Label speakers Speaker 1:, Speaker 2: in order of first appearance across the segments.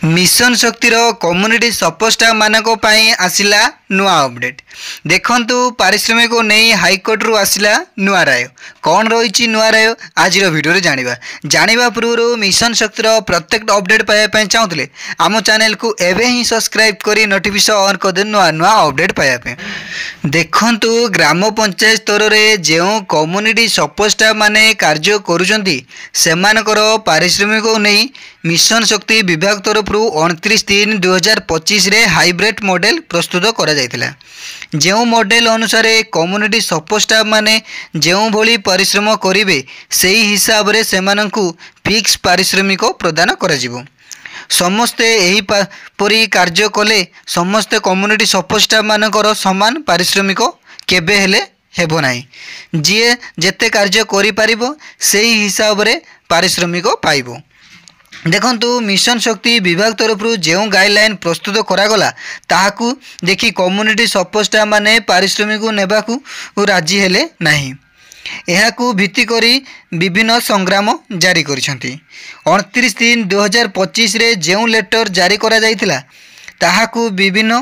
Speaker 1: Mission शक्तिर community support staff मानक आसिला नुआ update. देखंतु पारिश्रमिक को नहीं हाईकोर्ट रु आसिला नुआ राय। कौन रही नुआ राय आज वीडियो रे जानिबा पूर्व मिशन शक्तिर प्रत्येक अपडेट पाइबा चाहूले आम चैनल को एवं ही सब्सक्राइब करी नोटिफिकेशन ऑन कर दे नुआ नुआ अपडेट पाइबा। देखंतु ग्राम पंचायत स्तर में जो कम्युनिटी सपोर्ट स्टाफ माने कार्य करुचंती सेमानकर पारिश्रमिक को नहीं मिशन शक्ति विभाग तरफ 29/3/2025 रे हाइब्रिड मॉडल प्रस्तुत करा जायतिला। जो मॉडल अनुसार कम्युनिटी सपोर्ट स्टाफ माने जो भली परिश्रम करिवे सेही हिसाब रे सेमानंकु फिक्स पारिश्रमिक प्रदान करा जिवो। समस्ते यही परी कार्य कले समस्ते कम्युनिटी सपोर्ट स्टाफ मानकर समान पारिश्रमिक केबे हेले हेबो नाही। जिए जेते कार्य करि पारिबो सेही हिसाब रे पारिश्रमिक पाइबो। देखंतु मिशन शक्ति विभाग तरफ जो गाइडलाइन प्रस्तुत करागला ताहाकू देखि कम्युनिटी सपोर्ट स्टाफ माने पारिश्रमिक नेबाकू राजी हेले नाही। एहाकू भित्ति करी विभिन्न संग्राम जारी करिसंती। 29/3/2025 रे जो लेटर जारी करा जायतिला ताहाकू विभिन्न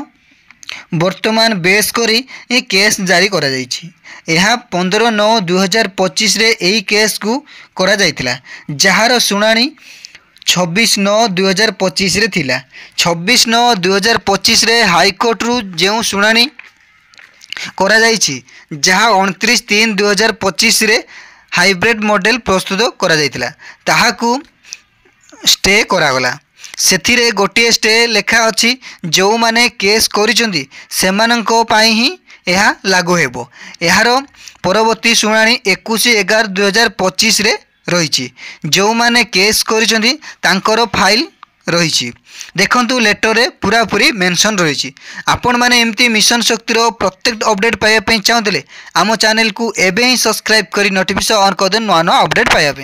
Speaker 1: वर्तमान बेस करी ए केस जारी करा जायछि। एहा 15/9/2025 रे एही केस को करा जायतिला जहार सुनानी 26/9/2025 रे थिला। 26/9/2025 रे हाईकोर्ट रु जो सुनानी करा जायछि जहाँ 29/3/2025 रे हाइब्रिड मॉडल प्रस्तुत करा जायतिला ताहाकू स्टे करागला। सेथिरे गोटे स्टे लेखा अछि जो माने केस करिसंती सेमानंको पाई ही एहा लागू हेबो। एहार परवर्ती सुनानी 21/11/2025 रे रही। जो माने केस करिसंती तांकर फाइल रही। देखंतु लेटर रे पूरा पूरी मेंशन रही। आपण माने एमती मिशन शक्तिर प्रत्येक अपडेट पाइबा चाहूले आम चैनल को एबे ही सब्सक्राइब करी नोटिफिकेशन ऑन कर दे नुआ नुआ अपडेट पाइबा।